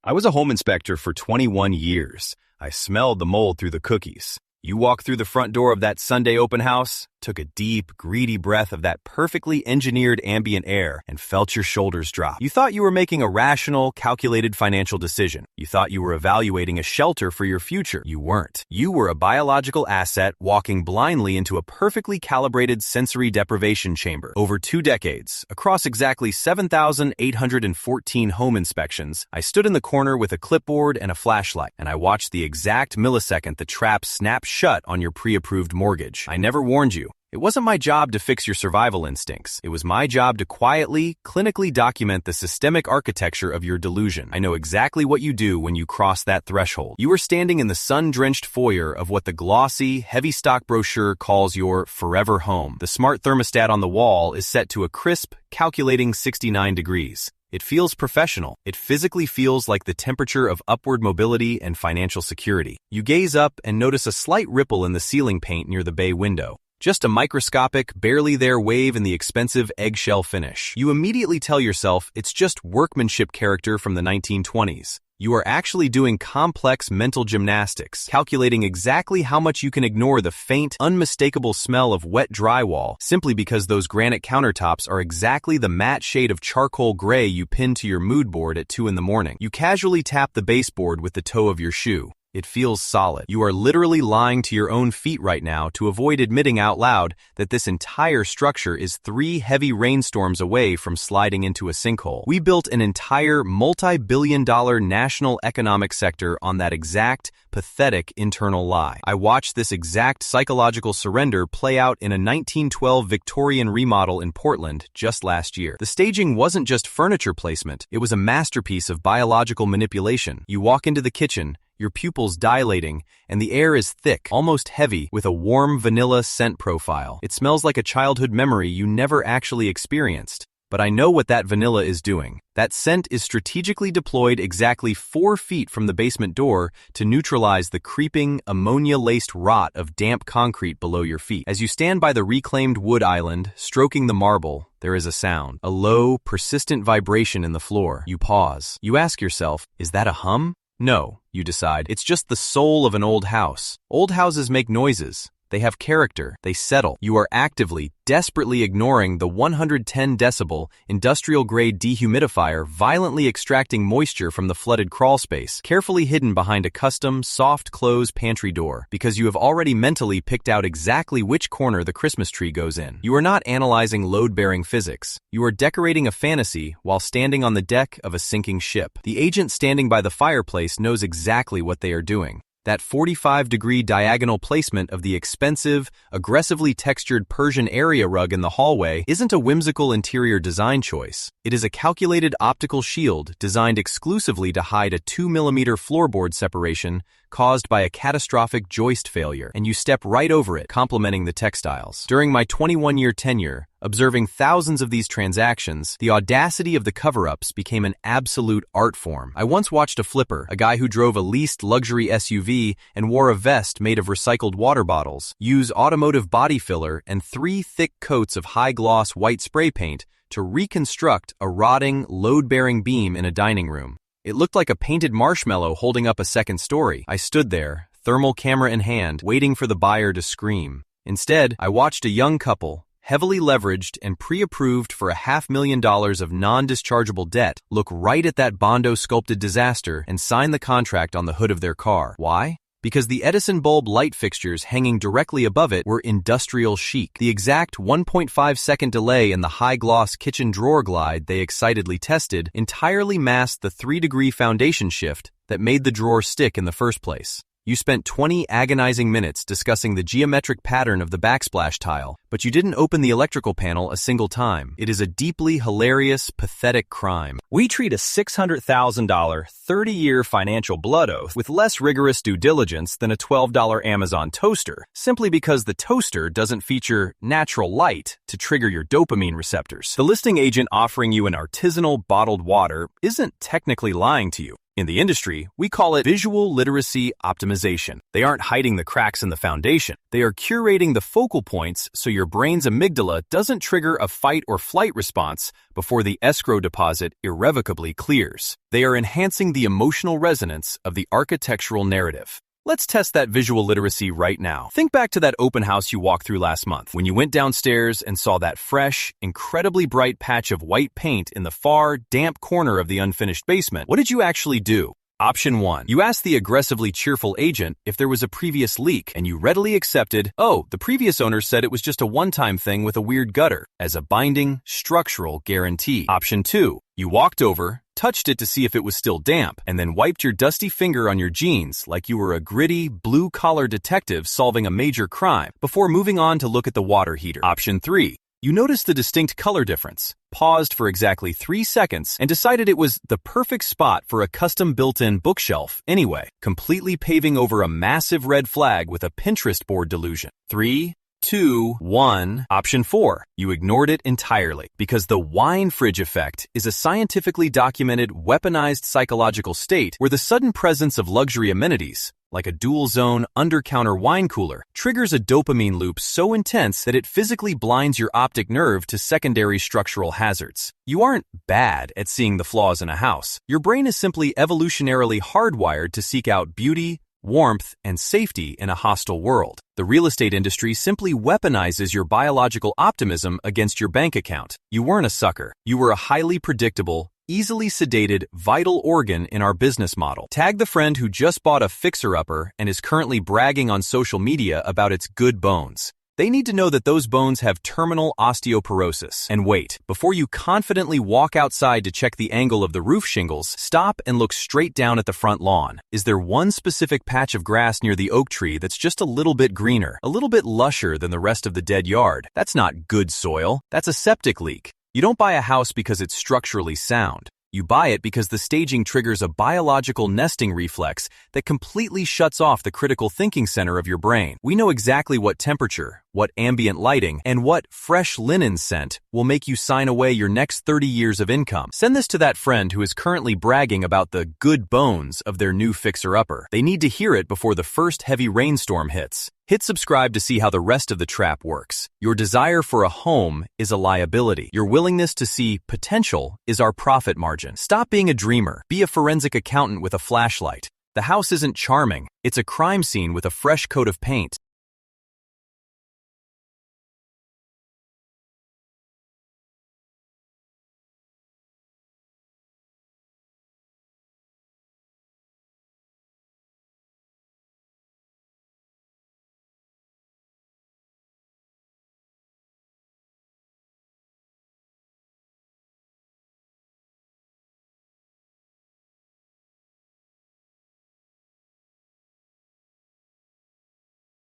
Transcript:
I was a home inspector for 21 years. I smelled the mold through the cookies. You walk through the front door of that Sunday open house, took a deep, greedy breath of that perfectly engineered ambient air, and felt your shoulders drop. You thought you were making a rational, calculated financial decision. You thought you were evaluating a shelter for your future. You weren't. You were a biological asset walking blindly into a perfectly calibrated sensory deprivation chamber. Over 2 decades, across exactly 7,814 home inspections, I stood in the corner with a clipboard and a flashlight, and I watched the exact millisecond the trap snapped shut on your pre-approved mortgage. I never warned you. It wasn't my job to fix your survival instincts. It was my job to quietly, clinically document the systemic architecture of your delusion. I know exactly what you do when you cross that threshold. You are standing in the sun-drenched foyer of what the glossy, heavy stock brochure calls your forever home. The smart thermostat on the wall is set to a crisp, calculating 69 degrees. It feels professional. It physically feels like the temperature of upward mobility and financial security. You gaze up and notice a slight ripple in the ceiling paint near the bay window. Just a microscopic, barely there wave in the expensive eggshell finish. You immediately tell yourself it's just workmanship character from the 1920s. You are actually doing complex mental gymnastics, calculating exactly how much you can ignore the faint, unmistakable smell of wet drywall simply because those granite countertops are exactly the matte shade of charcoal gray you pin to your mood board at 2 in the morning. You casually tap the baseboard with the toe of your shoe. It feels solid. You are literally lying to your own feet right now to avoid admitting out loud that this entire structure is 3 heavy rainstorms away from sliding into a sinkhole. We built an entire multi-billion-dollar national economic sector on that exact, pathetic internal lie. I watched this exact psychological surrender play out in a 1912 Victorian remodel in Portland just last year. The staging wasn't just furniture placement. It was a masterpiece of biological manipulation. You walk into the kitchen, your pupils dilating, and the air is thick, almost heavy, with a warm vanilla scent profile. It smells like a childhood memory you never actually experienced. But I know what that vanilla is doing. That scent is strategically deployed exactly 4 feet from the basement door to neutralize the creeping, ammonia-laced rot of damp concrete below your feet. As you stand by the reclaimed wood island, stroking the marble, there is a sound, a low, persistent vibration in the floor. You pause. You ask yourself, is that a hum? No, you decide. It's just the soul of an old house. Old houses make noises. They have character. They settle. You are actively, desperately ignoring the 110 decibel industrial-grade dehumidifier violently extracting moisture from the flooded crawl space, carefully hidden behind a custom, soft-close pantry door, because you have already mentally picked out exactly which corner the Christmas tree goes in. You are not analyzing load-bearing physics. You are decorating a fantasy while standing on the deck of a sinking ship. The agent standing by the fireplace knows exactly what they are doing. That 45-degree diagonal placement of the expensive, aggressively textured Persian area rug in the hallway isn't a whimsical interior design choice. It is a calculated optical shield designed exclusively to hide a 2mm floorboard separation caused by a catastrophic joist failure, and you step right over it, complementing the textiles. During my 21-year tenure, observing thousands of these transactions, the audacity of the cover-ups became an absolute art form. I once watched a flipper, a guy who drove a leased luxury SUV and wore a vest made of recycled water bottles, use automotive body filler and 3 thick coats of high-gloss white spray paint to reconstruct a rotting, load-bearing beam in a dining room. It looked like a painted marshmallow holding up a second story. I stood there, thermal camera in hand, waiting for the buyer to scream. Instead, I watched a young couple, heavily leveraged and pre-approved for $500,000 of non-dischargeable debt, look right at that Bondo sculpted disaster and sign the contract on the hood of their car. Why? Because the Edison bulb light fixtures hanging directly above it were industrial chic. The exact 1.5-second delay in the high-gloss kitchen drawer glide they excitedly tested entirely masked the 3-degree foundation shift that made the drawer stick in the first place. You spent 20 agonizing minutes discussing the geometric pattern of the backsplash tile, but you didn't open the electrical panel a single time. It is a deeply hilarious, pathetic crime. We treat a $600,000, 30-year financial blood oath with less rigorous due diligence than a $12 Amazon toaster, simply because the toaster doesn't feature natural light to trigger your dopamine receptors. The listing agent offering you an artisanal bottled water isn't technically lying to you. In the industry, we call it visual literacy optimization. They aren't hiding the cracks in the foundation. They are curating the focal points so your brain's amygdala doesn't trigger a fight or flight response before the escrow deposit irrevocably clears. They are enhancing the emotional resonance of the architectural narrative. Let's test that visual literacy right now. Think back to that open house you walked through last month, when you went downstairs and saw that fresh, incredibly bright patch of white paint in the far, damp corner of the unfinished basement. What did you actually do? Option 1. You asked the aggressively cheerful agent if there was a previous leak, and you readily accepted, oh, the previous owner said it was just a one-time thing with a weird gutter, as a binding, structural guarantee. Option 2. You walked over, touched it to see if it was still damp, and then wiped your dusty finger on your jeans like you were a gritty, blue-collar detective solving a major crime before moving on to look at the water heater. Option 3. You noticed the distinct color difference, paused for exactly 3 seconds, and decided it was the perfect spot for a custom built-in bookshelf anyway, completely paving over a massive red flag with a Pinterest board delusion. 3, 2, 1. Option 4. You ignored it entirely, because the wine fridge effect is a scientifically documented, weaponized psychological state where the sudden presence of luxury amenities, like a dual-zone, under-counter wine cooler, triggers a dopamine loop so intense that it physically blinds your optic nerve to secondary structural hazards. You aren't bad at seeing the flaws in a house. Your brain is simply evolutionarily hardwired to seek out beauty, warmth, and safety in a hostile world. The real estate industry simply weaponizes your biological optimism against your bank account. You weren't a sucker. You were a highly predictable, easily sedated, vital organ in our business model. Tag the friend who just bought a fixer-upper and is currently bragging on social media about its good bones. They need to know that those bones have terminal osteoporosis. And wait, before you confidently walk outside to check the angle of the roof shingles, stop and look straight down at the front lawn. Is there one specific patch of grass near the oak tree that's just a little bit greener, a little bit lusher than the rest of the dead yard? That's not good soil. That's a septic leak. You don't buy a house because it's structurally sound. You buy it because the staging triggers a biological nesting reflex that completely shuts off the critical thinking center of your brain. We know exactly what temperature, what ambient lighting, and what fresh linen scent will make you sign away your next 30 years of income. Send this to that friend who is currently bragging about the good bones of their new fixer-upper. They need to hear it before the first heavy rainstorm hits. Hit subscribe to see how the rest of the trap works. Your desire for a home is a liability. Your willingness to see potential is our profit margin. Stop being a dreamer. Be a forensic accountant with a flashlight. The house isn't charming. It's a crime scene with a fresh coat of paint.